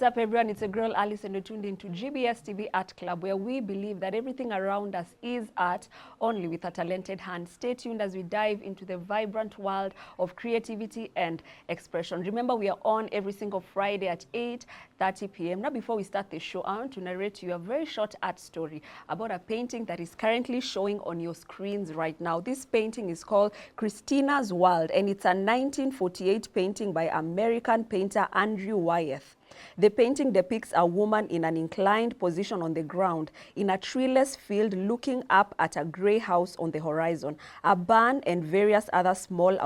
What's up, everyone? It's a girl, Alice, and you're tuned into GBS TV Art Club, where we believe that everything around us is art, only with a talented hand. Stay tuned as we dive into the vibrant world of creativity and expression. Remember, we are on every single Friday at 8:30 p.m. Now, before we start the show, I want to narrate to you a very short art story about a painting that is currently showing on your screens right now. This painting is called Christina's World, and it's a 1948 painting by American painter Andrew Wyeth. The painting depicts a woman in an inclined position on the ground in a treeless field looking up at a grey house on the horizon, a barn and various other small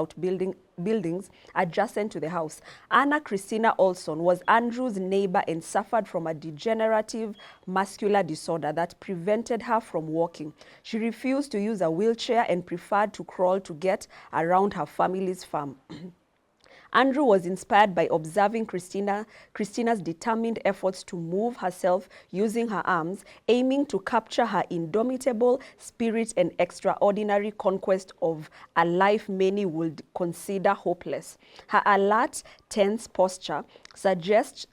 buildings adjacent to the house. Anna Christina Olson was Andrew's neighbor and suffered from a degenerative muscular disorder that prevented her from walking. She refused to use a wheelchair and preferred to crawl to get around her family's farm. Andrew was inspired by observing Christina's determined efforts to move herself using her arms, aiming to capture her indomitable spirit and extraordinary conquest of a life many would consider hopeless. Her alert, tense posture suggests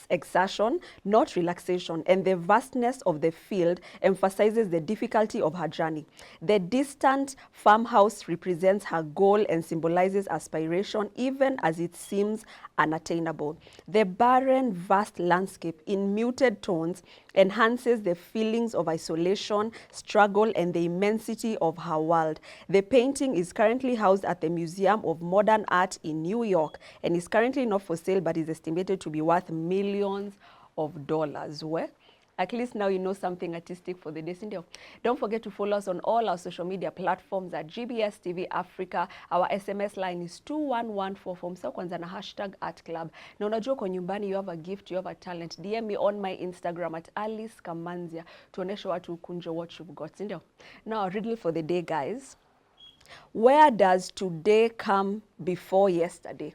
exertion, not relaxation, and the vastness of the field emphasizes the difficulty of her journey. The distant farmhouse represents her goal and symbolizes aspiration, even as it seems unattainable. The barren, vast landscape in muted tones enhances the feelings of isolation, struggle, and the immensity of her world. The painting is currently housed at the Museum of Modern Art in New York and is currently not for sale, but is estimated to be worth millions of dollars. Well, at least now you know something artistic for the day. Don't forget to follow us on all our social media platforms at GBS TV Africa. Our SMS line is 2114 so kwanza na hashtag Art Club. Na unajua kwa nyumbani you have a gift, you have a talent. DM me on my Instagram at Alice Kamanzia. Tuoneshe watu kunje what you've got. Now, riddle for the day, guys. Where does today come before yesterday?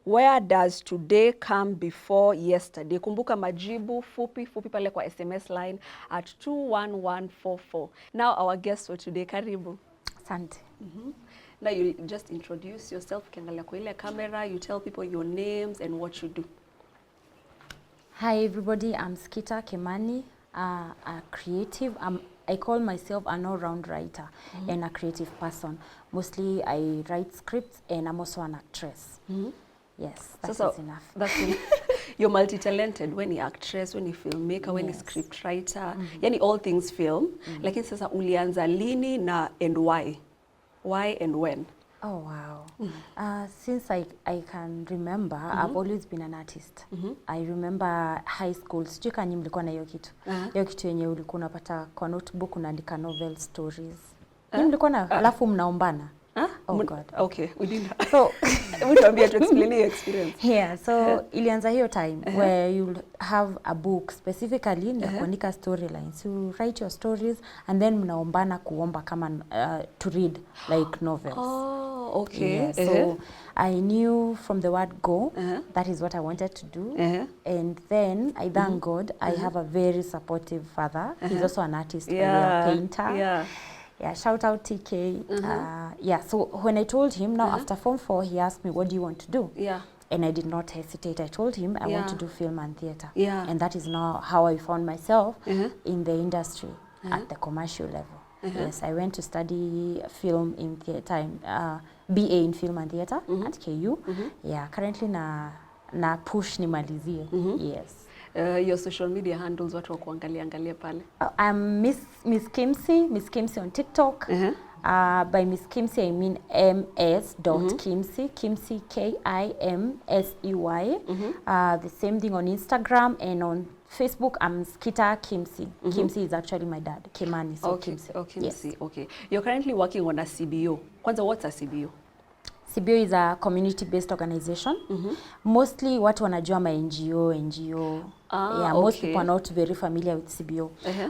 Where does today come before yesterday? Kumbuka majibu fupi pale kwa SMS line at 21144. Now our guest for today, karibu. Asante. Now you just introduce yourself, ukiangalia kwa ile camera, you tell people your names and what you do. Hi everybody, I'm Skeeter Nyambura, a creative. I call myself an all-round writer and a creative person. Mostly I write scripts and I'm also an actress. Yes, that's enough. That's enough. You're multi-talented. When you're actress, when you're filmmaker, when you're script writer, yani all things film. Lakini sasa ulianza lini na and why? Why and when? Oh wow. Since I can remember, I've always been an artist. I remember high school. Sijui kama mlikuwa na hiyo kitu. Hiyo kitu yenye ulikuwa unapata kwa notebook unaandika novel stories. Mlikuwa na alafu mnaombana. Oh God. Okay, we didn't. So, to explain your experience. Yeah, so ilianza hiyo time where you'll have a book specifically ya kuandika storylines. You write your stories and then mnaombana kuomba kama to read like novels. Oh, okay. Yeah, so I knew from the word go that is what I wanted to do. And then I thank God I have a very supportive father. He's also an artist, a painter. Yeah, shout out TK. Yeah, so when I told him, now after Form 4, he asked me, what do you want to do? Yeah. And I did not hesitate. I told him I want to do film and theater. Yeah. And that is now how I found myself in the industry at the commercial level. Yes, I went to study film in theater, BA in film and theater at KU. Yeah, currently na push nimalizie. Yes. Your social media handles, watu wa kuangalia pale? I'm Miss Kimsey on TikTok. By Miss Kimsey I mean ms.kimsey, Kimsey Kimsey. The same thing on Instagram, and on Facebook I'm Skeeter Kimsey. Kimsey is actually my dad, Kimani, so Kimsey. Okay, yes. Okay. You're currently working on a CBO. Kwanza, what's a CBO? CBO is a community-based organization. Mostly watu wanajua ma NGO. Most people are not very familiar with CBO.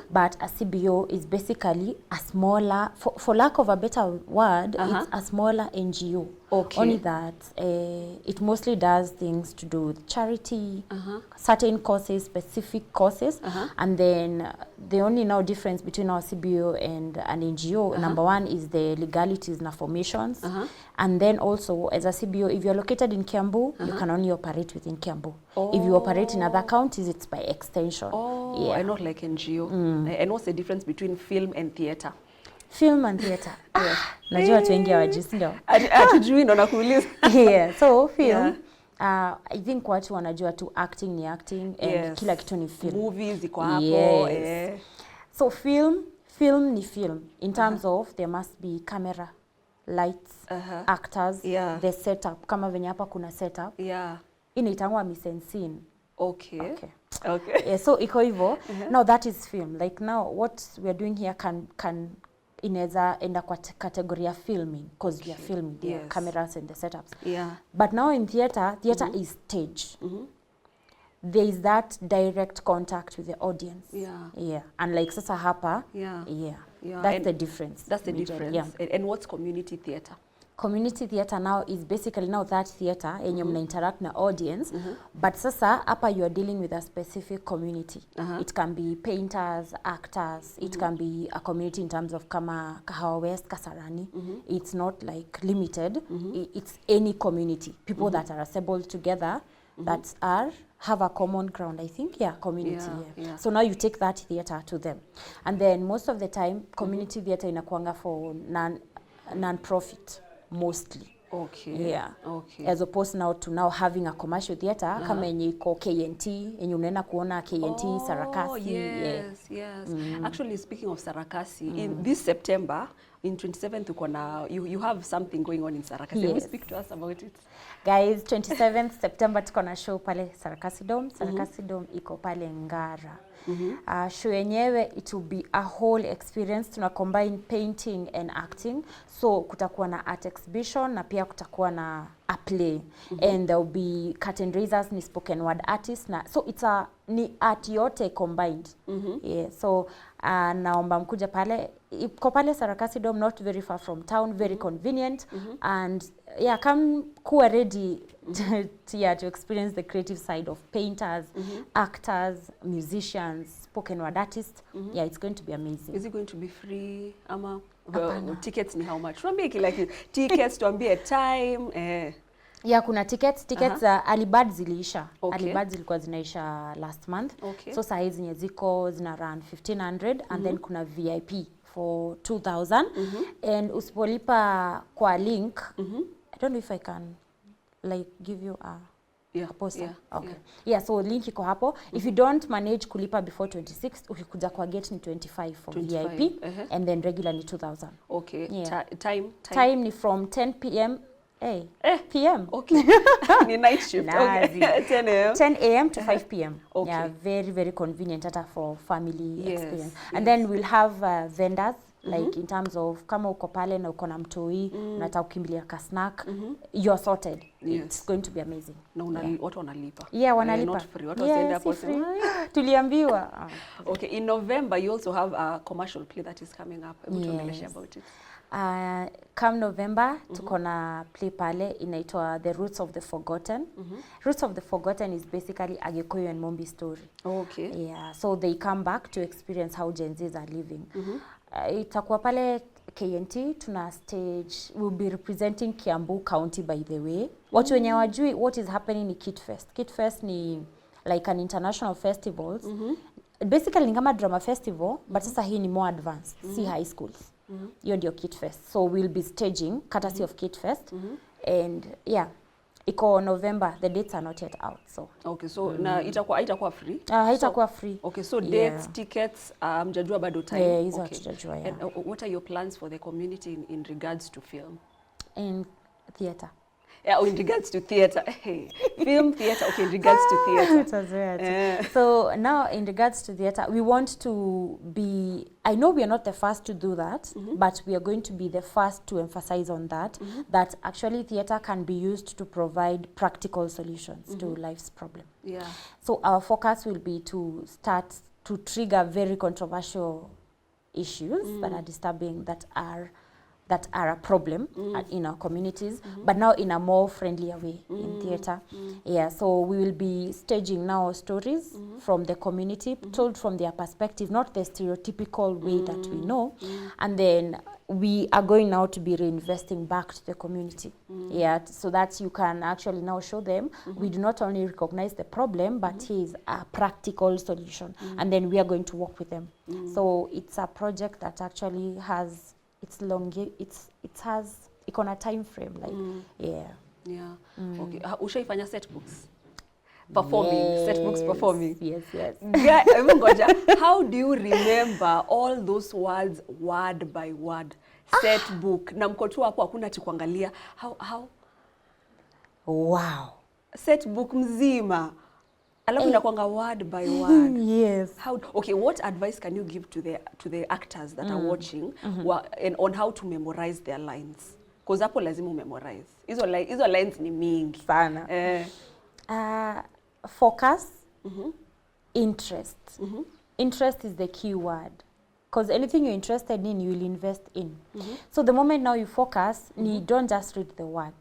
But a CBO is basically a smaller, for lack of a better word, it's a smaller NGO. Only that it mostly does things to do with charity, certain causes, specific causes. And then the only now difference between our CBO and an NGO, number one is the legalities and formations. And then also as a CBO, if you're located in Kiambu, you can only operate within Kiambu. If you operate in other counties, it's by extension. Oh, and not like NGO. And what's the difference between film and theater? Film and theater. Yes. Najua watu wengi hawajui, ndio. Hatujui ndo nakuuliza. Yeah, so film. I think watu wanajua tu acting ni acting and kila kitu ni film. Movies ziko hapo. Yes. So film ni film in terms of there must be camera, lights, actors, the setup. Kama venye hapa kuna setup. Inaitangwa mise en scene. Okay. Yeah, so iko hivyo. Now that is film. Like now what we are doing here can inaweza enda kwa category ya filming because we are filming the cameras and the setups. But now in theater is stage. There is that direct contact with the audience. And like sasa hapa, that's the difference. That's the difference. And what's community theater? Community theater now is basically now that theater yenye mna interact na audience, but sasa hapa you are dealing with a specific community. It can be painters, actors, it can be a community in terms of kama Kahawa West, Kasarani. It's not like limited. It's any community. People that are assembled together that have a common ground, I think, community. So now you take that theater to them. And then most of the time, community theater inakuanga for non-profit. Mostly. As opposed now to now having a commercial theater kama yenye iko KNT yenye unaenda kuona KNT Sarakasi. Actually, speaking of Sarakasi, in this September in 27th uko na you have something going on in Sarakasi. Can you speak to us about it? Guys, 27th September tuko na show pale Sarakasi Dome. Sarakasi Dome iko pale Ngara. Show yenyewe it will be a whole experience. Tuna combine painting and acting. So kutakuwa na art exhibition na pia kutakuwa na a play. And there will be curtain raisers, ni spoken word artists. So it's ni art yote combined. So naomba mkuja pale. Iko pale Sarakasi Dome, not very far from town, very convenient. And come kuwa ready to experience the creative side of painters, actors, musicians, spoken word artists. It's going to be amazing. Is it going to be free? Tickets ni how much? Tuambie kila kitu. Tickets, tuambie time. Kuna tickets early bird ziliisha. Early bird zilikuwa zinaisha last month. So saa hizi zenye ziko zina run 1500 and then kuna VIP for 2000 and usipolipa kwa link I don't know if I can like give you a poster. So link iko hapo. If you don't manage kulipa before 26th, ukikuja kwa gate ni 25 for 25. VIP and then regular ni 2000. Time ni from 10 p.m. PM. Ni night shift. 10 a.m. to 5 p.m. Very, very convenient for family experience. And then we'll have vendors, like in terms of kama uko pale na uko na mtoi, unataka kukimbilia ka snack, you're sorted. It's going to be amazing. Na watu wanalipa. Wanalipa. Not free. Watu wasiende hapo sema. Tuliambiwa. In November you also have a commercial play that is coming up. Tuongeleshe about it. Come November, tuko na play pale inaitwa The Roots of the Forgotten. Roots of the Forgotten is basically a Gikuyu and Mombi story. So they come back to experience how Gen Zs are living. Itakuwa pale KNT, tuna stage, we'll be representing Kiambu County by the way. Watu wenye wajui what is happening ni Kid Fest. Kid Fest ni like an international festival. Basically ni kama drama festival, but sasa hii ni more advanced, si high schools. Hiyo ndio Kid Fest. So we'll be staging courtesy of Kid Fest. And iko November, the dates are not yet out. So so na itakuwa free? Haitakuwa free. So dates, tickets, mjajua bado time. Hizo hatujajua. And what are your plans for the community in regards to film? In theater. In regards to theater. Film, theater. In regards to theater. It was weird. So now in regards to theater, we want to be, I know we are not the first to do that, but we are going to be the first to emphasize on that, that actually theater can be used to provide practical solutions to life's problem. So our focus will be to start to trigger very controversial issues that are disturbing, that are that are a problem in our communities, but now in a more friendlier way in theater. Yeah, so we will be staging now stories from the community, told from their perspective, not the stereotypical way that we know, and then we are going now to be reinvesting back to the community. Yeah, so that you can actually now show them we do not only recognize the problem, but here's a practical solution, and then we are going to work with them. So it's a project that actually has iko na time frame, like Okay. Ushaifanya set books performing, set books performing? Yes. How do you remember all those words word by word? Set book na mko tu hapo hakuna kuangalia. How wow, set book mzima alafu inakuanga word by word. Yes. Okay, what advice can you give to the actors that are watching and on how to memorize their lines? Because hapo lazima memorize. Hizo lines ni mingi sana. Focus, interest. Interest is the key word. Because anything you're interested in, you will invest in. So the moment now you focus, you don't just read the words.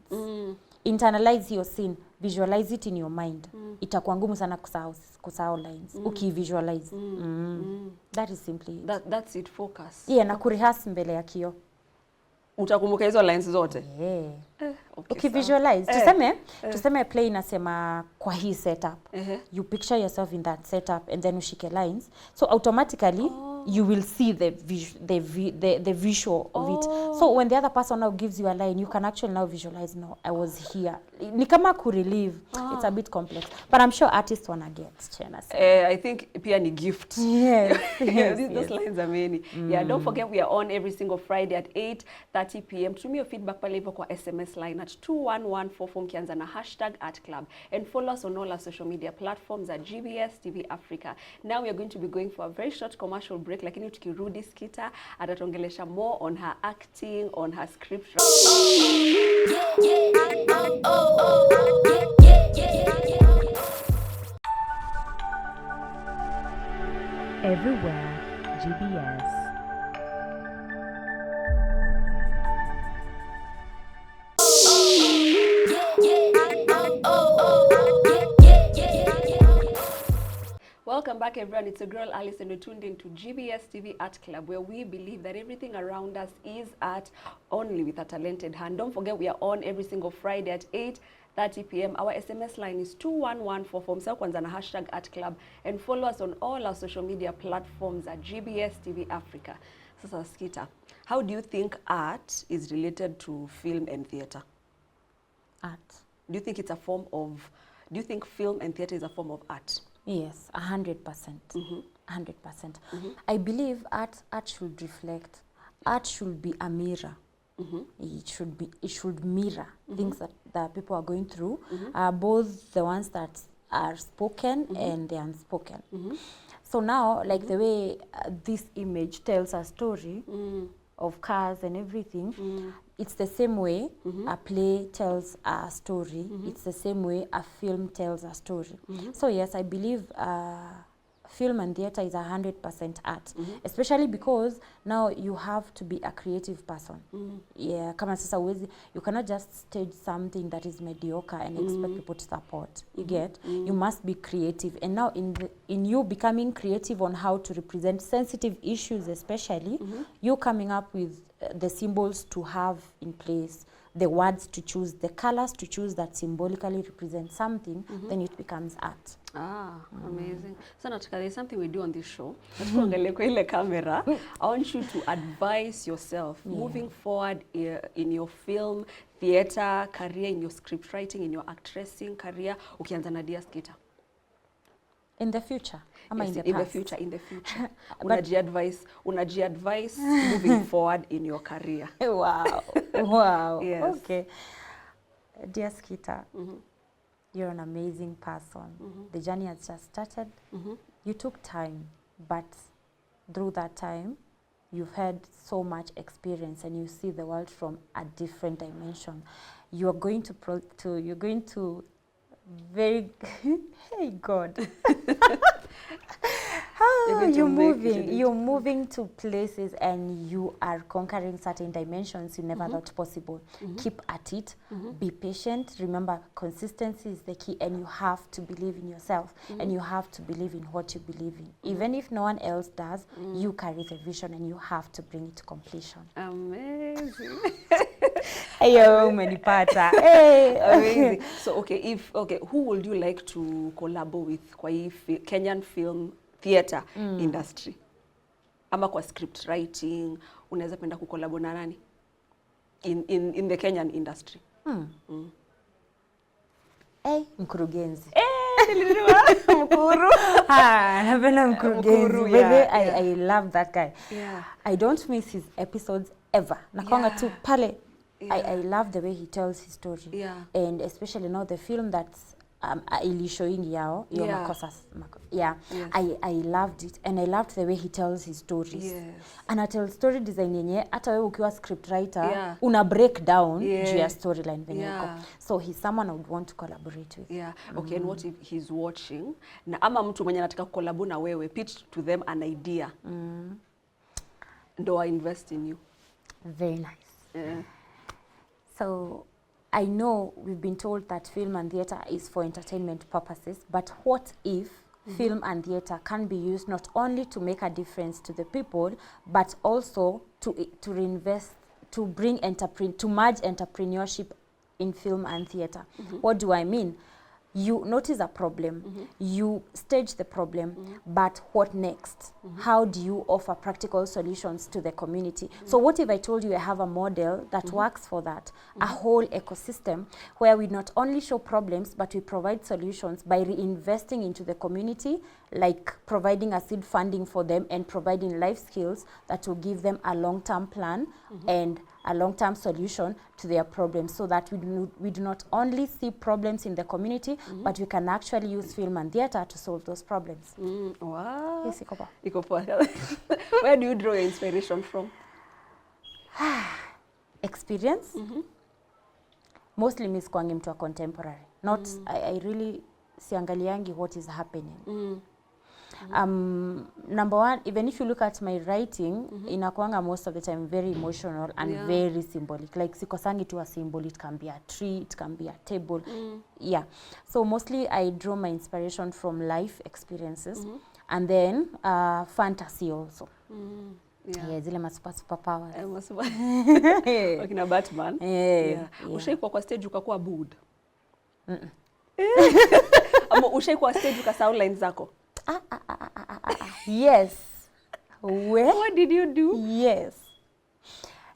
Internalize your scene, visualize it in your mind. Itakuwa ngumu sana kusahau lines. Ukivisualize. That is simply it. That's it, focus. Yeah, na kurehearse mbele ya kioo. Utakumbuka hizo lines zote? Yeah. Okay, ukivisualize. Tuseme play inasema kwa hii setup. You picture yourself in that setup and then ushike lines. So automatically you will see the visual of it. So when the other person now gives you a line, you can actually now visualize, no, I was here. Ni kama kurelieve. It's a bit complex. But I'm sure artists wanna get Chena. I think pia ni gift. Yes. Those lines are many. Yeah, don't forget we are on every single Friday at 8:30 p.m. Tumia your feedback pale hivyo kwa SMS line at 21144 mkianza na #Art Klub, and follow us on all our social media platforms at GBS TV Africa. Now we are going to be going for a very short commercial break, lakini tukirudi Skeeter atatuongelesha more on her acting, on her script. Everywhere GBS. Welcome back, everyone. It's your girl Alice, and you're tuned into GBS TV Art Club, where we believe that everything around us is art, only with a talented hand. Don't forget we are on every single Friday at 8:30 p.m. Our SMS line is 21144. Msao kwanza na #Art Klub, and follow us on all our social media platforms at GBS TV Africa. Sasa Skeeter, how do you think art is related to film and theater? Art. Do you think it's a form of? Do you think film and theater is a form of art? Yes, 100%. 100%. I believe art should reflect. Art should be a mirror. It should mirror things that people are going through, both the ones that are spoken and the unspoken. So now, like the way this image tells a story of cars and everything, it's the same way a play tells a story. It's the same way a film tells a story. So yes, I believe film and theater is 100% art, especially because now you have to be a creative person. Yeah, kama sasa you cannot just stage something that is mediocre and expect people to support. You get? You must be creative. And now in you becoming creative on how to represent sensitive issues, especially, you coming up with the symbols to have in place, the words to choose, the colors to choose that symbolically represent something, then it becomes art. Amazing. So Natika, there's something we do on this show. Camera. I want you to advise yourself moving forward in your film, theater career, in your script writing, in your actressing career. Ukianza na dia Skeeter. In the future? Yes, in the future. Unaji advise moving forward in your career. Wow. Yes. Okay. Dear Skeeter, you're an amazing person. The journey has just started. You took time, but through that time, you've had so much experience and you see the world from a different dimension. You're going to very hey God. You're moving to places and you are conquering certain dimensions you never thought possible. Keep at it. Be patient. Remember, consistency is the key, and you have to believe in yourself, and you have to believe in what you believe in. Even if no one else does, you carry the vision and you have to bring it to completion. Amazing. Hey. Amazing. So who would you like to collaborate with kwa Kenyan film theater industry? Ama kwa script writing, unaweza penda kukolabo na nani? In the Kenyan industry. Mkurugenzi. Mkuru. Napenda mkurugenzi. I love that guy. Yeah. I don't miss his episodes ever. Nakwanga tu pale. I love the way he tells his story. Yeah. And especially now the film that's showing yao, Makosas. Yes. I loved it, and I loved the way he tells his stories. Yes. And I tell story design yenye hata wewe ukiwa script writer una break down juu ya storyline venye iko. So he's someone I would want to collaborate with. Yeah. Okay, and what if he's watching na ama mtu mwenye anataka kucollabo na wewe, pitch to them an idea. Ndo I invest in you. Very nice. So I know we've been told that film and theater is for entertainment purposes, but what if film and theater can be used not only to make a difference to the people, but also to reinvest, to bring to merge entrepreneurship in film and theater? What do I mean? You notice a problem, you stage the problem, but what next? How do you offer practical solutions to the community? So what if I told you I have a model that works for that, a whole ecosystem where we not only show problems, but we provide solutions by reinvesting into the community, like providing a seed funding for them and providing life skills that will give them a long-term plan and a long-term solution to their problems, so that we do not only see problems in the community, but we can actually use film and theater to solve those problems. Wow. Yes, iko poa. Iko poa. Where do you draw your inspiration from? Experience. Mostly miss kwangi mtu wa contemporary. Not, I really siangaliangi what is happening. Number one, even if you look at my writing, inakuanga most of the time very emotional and very symbolic. Like sikosangi tu a symbol, it can be a tree, it can be a table. Yeah. So mostly I draw my inspiration from life experiences and then fantasy also. Yeah, zile super powers. Wakina Batman. Ushaikuwa kwa stage ukakuwa booed? Ama ushaikuwa stage ukasahau lines zako? Yes. Where? What did you do? Yes.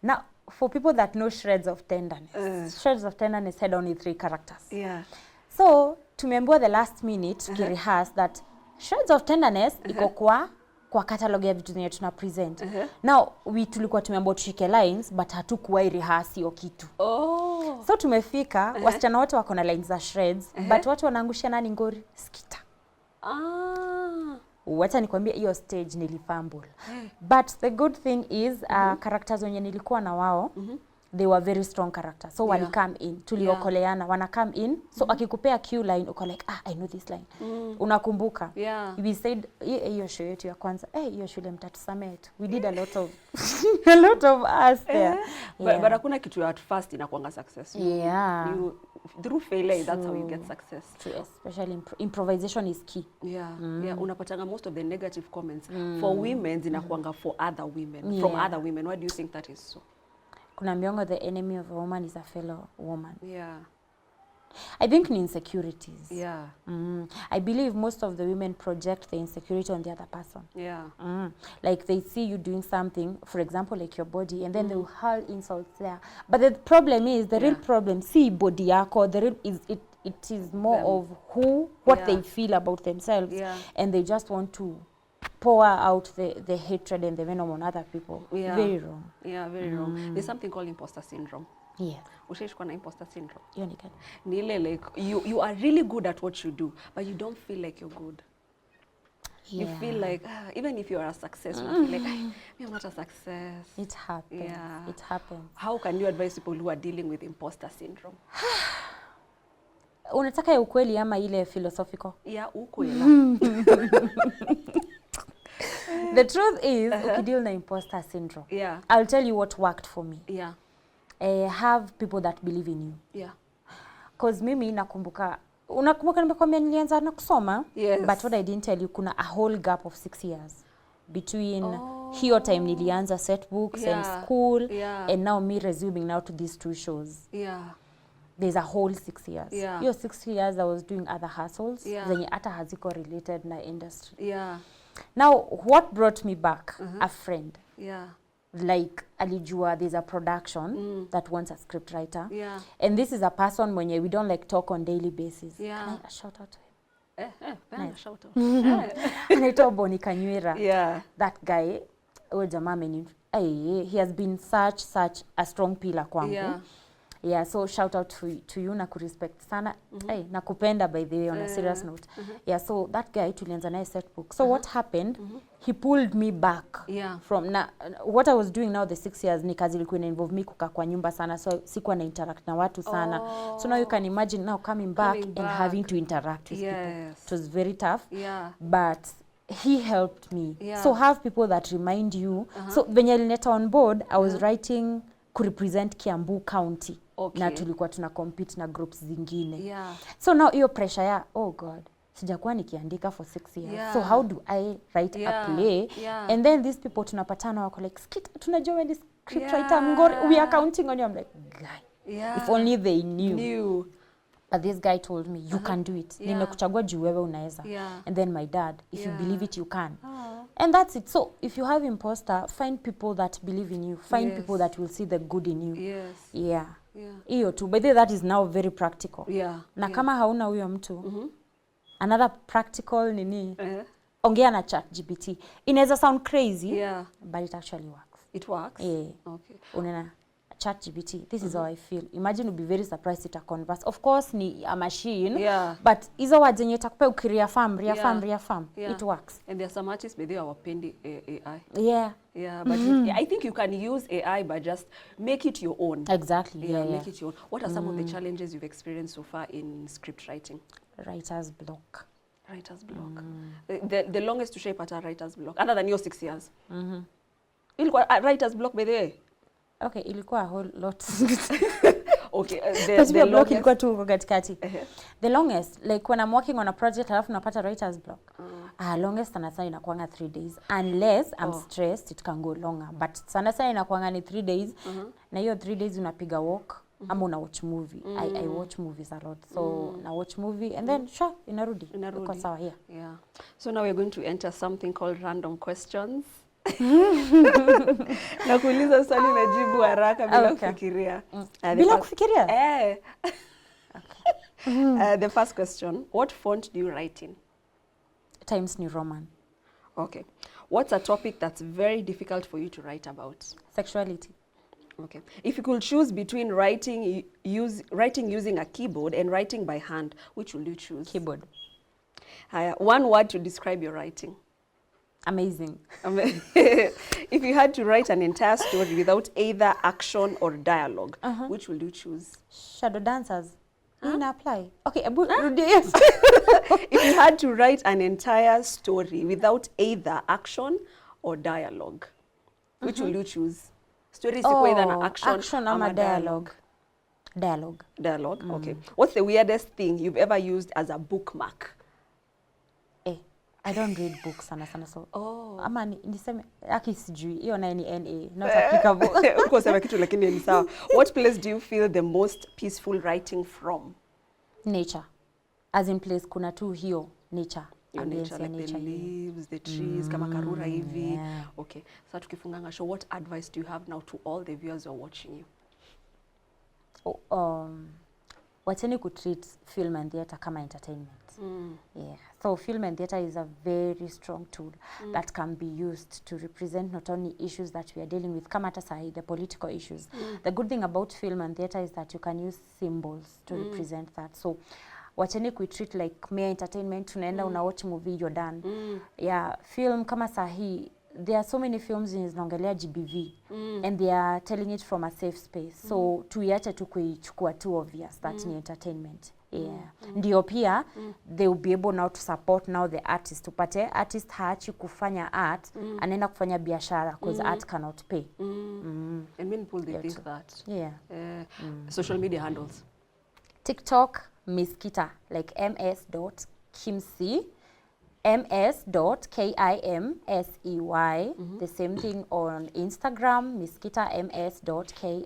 Now, for people that know Shreds of Tenderness, Shreds of Tenderness had only 3 characters. Yeah. So, tumeambiwa the last minute, rehearse that Shreds of Tenderness iko kwa catalog ya vitu zenye tuna present. Now, tulikuwa tumeambiwa tushike lines, but hatukuwa rehearse hiyo kitu. So, tumefika, wasichana wote wako na lines za Shreds, but watu wanaangusha nani ngori? Skeeter. Wacha nikwambia hiyo stage nilifumble. But the good thing is characters wenye nilikuwa na wao, they were very strong characters. So wali come in, tuliokoleana, wana come in. So akikupea cue line, uko like, I know this line. Unakumbuka. We said, hiyo show yetu ya kwanza, hiyo shule mtatusamee tu. We did a lot of a lot of us there. But hakuna kitu at first inakuanga success. Through failure, that's how you get success. True, especially improvisation is key. Unapatanga most of the negative comments for women zinakuanga for other women, from other women. Why do you think that is so? Kuna miongo, the enemy of a woman is a fellow woman. I think in insecurities. I believe most of the women project the insecurity on the other person. Like they see you doing something, for example, like your body, and then they will hurl insults there. But the problem is, the real problem, see body yako, the real is it is more of what they feel about themselves, and they just want to pour out the hatred and the venom on other people. Very wrong. Very wrong. There's something called imposter syndrome. Ushaishikwa na imposter syndrome? Ni ile like you are really good at what you do, but you don't feel like you're good. You feel like even if you are a success, you feel like I'm not a success. It happens. It happens. How can you advise people who are dealing with imposter syndrome? Unataka ya ukweli ama ile philosophical? Ukweli. The truth is, ukideal na imposter syndrome. Yeah. I'll tell you what worked for me. Yeah. Have people that believe in you. Yeah. Cause mimi nakumbuka, unakumbuka nimekwambia nilianza na kusoma, yes. But what I didn't tell you, kuna a whole gap of 6 years between hiyo time nilianza set books and school, and now me resuming now to these 2 shows. Yeah. There's a whole 6 years. Yeah. Hiyo 6 years I was doing other hustles, zenye hata haziko related na industry. Yeah. Now, what brought me back? A friend. Yeah. Like alijua there's a production that wants a script writer. Yeah. And this is a person mwenye we don't like talk on daily basis. Yeah. Can I shout out to him? Nice. Shout out. Anaitwa Boni Kanywira. Yeah. That guy, huyo jamaa he has been such a strong pillar kwangu. Yeah. Yeah, so shout out to you na kurespect sana. Nakupenda by the way on a serious note. Yeah, so that guy tulianza naye set book. So what happened? He pulled me back from what I was doing now the 6 years ni kazi ilikuwa involve me kukaa kwa nyumba sana, so sikuwa na interact na watu sana. So now you can imagine now coming back and having to interact with people. It was very tough. Yeah. But he helped me. So have people that remind you. So venye alineta on board, I was writing kurepresent Kiambu County. Na tulikuwa tuna compete na groups zingine. So now hiyo pressure ya oh god, sijakuwa nikiandika for 6 years. So how do I write a play? And then these people tunapatana wako like, Skeeter, tunajua wewe ni script writer, Mngori, we are counting on you. I'm like, guy, if only they knew. But this guy told me, you can do it. Nimekuchagua juu wewe unaweza. And then my dad, if you believe it, you can. And that's it. So if you have imposter, find people that believe in you. Find people that will see the good in you. Yeah. Hiyo tu. By the way, that is now very practical. Na kama hauna huyo mtu, another practical nini, ongea na ChatGPT. Inaweza sound crazy, but it actually works. It works? Yeah. Okay. Unena ChatGPT, this is how I feel. Imagine you'll be very surprised it a converse. Of course ni a machine, but hizo words zenye itakupa ukireaffirm, it works. And there are some artists but they are wapendi AI. Yeah, but I think you can use AI but just make it your own. Exactly. Make it your own. What are some of the challenges you've experienced so far in script writing? Writer's block. Writer's block. The longest to shape at a writer's block, other than your 6 years. Ilikuwa writer's block by the way. Okay, ilikuwa a whole lot. Okay, the block ilikuwa tu huko katikati. The longest, like when I'm working on a project alafu napata writer's block. Longest sana sana inakuanga 3 days. Unless I'm stressed, it can go longer. But sana sana inakuanga ni 3 days. Na hiyo 3 days unapiga walk ama una watch movie. I watch movies a lot. So na watch movie and then inarudi. Iko sawa here. Yeah. So now we're going to enter something called random questions. Na kuuliza swali najibu haraka bila kufikiria. Bila kufikiria? The first question, what font do you write in? Times New Roman. Okay. What's a topic that's very difficult for you to write about? Sexuality. Okay. If you could choose between writing using a keyboard and writing by hand, which will you choose? Keyboard. One word to describe your writing. Amazing. If you had to write an entire story without either action or dialogue, which will you choose? Shadow dancers. Apply. Okay, yes. If you had to write an entire story without either action or dialogue, which will you choose? Story is either an action or dialogue. Dialogue. Okay. What's the weirdest thing you've ever used as a bookmark? I don't read books sana so. Ama niseme sijui hiyo na ni NA not applicable. Uko sema kitu lakini ni sawa. What place do you feel the most peaceful writing from? Nature. As in place kuna tu hiyo nature. Nature like the leaves, the trees, kama Karura hivi. Okay. Sasa tukifunganga show, what advice do you have now to all the viewers who are watching you? Wacheni kutreat film and theater kama entertainment. So film and theater is a very strong tool that can be used to represent not only issues that we are dealing with, kama hata sahi, the political issues. The good thing about film and theater is that you can use symbols to represent that. So wacheni kuitreat like mere entertainment, tunaenda una watch movie, you're done. Film kama sahi, there are so many films zinaongelea GBV and they are telling it from a safe space. So tuiache tu kuichukua too obvious that ni entertainment. Ndio pia they will be able now to support now the artist. Tupate artist haachi kufanya art, anaenda kufanya biashara because art cannot pay. And many people they think that. Social media handles. TikTok, Miss Skeeter, like ms.kimsey, ms.kimsey. The same thing on Instagram, Miss Skeeter, ms.kimsey.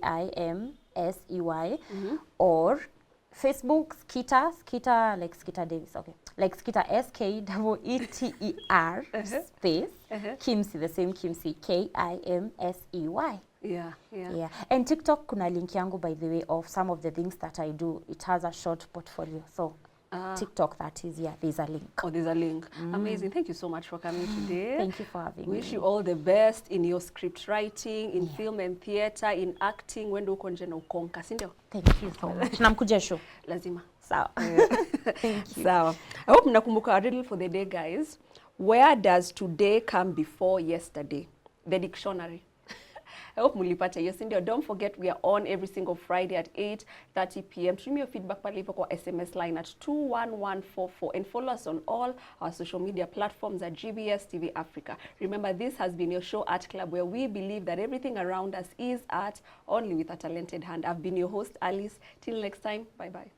Or Facebook, Skeeter, like Skeeter Davis, okay. Like Skeeter, SKEETER space, Kimsey, the same Kimsey, KIMSEY. Yeah. And TikTok kuna link yangu, by the way, of some of the things that I do. It has a short portfolio. So TikTok, that is, there's a link. Oh, there's a link. Amazing. Thank you so much for coming today. Thank you for having me. Wish you all the best in your script writing, in film and theater, in acting. Wendo uko nje na ukonka, si ndio? Thank you so much. Namkuja show. Lazima. Sawa. Thank you. Sawa. I hope mnakumbuka a riddle for the day, guys. Where does today come before yesterday? The dictionary. I hope mulipata hiyo, si ndio? Don't forget we are on every single Friday at 8:30 p.m. Tumia feedback pale hivyo kwa SMS line at 21144 and follow us on all our social media platforms at GBS TV Africa. Remember, this has been your show Art Club, where we believe that everything around us is art, only with a talented hand. I've been your host, Alice. Till next time, bye-bye.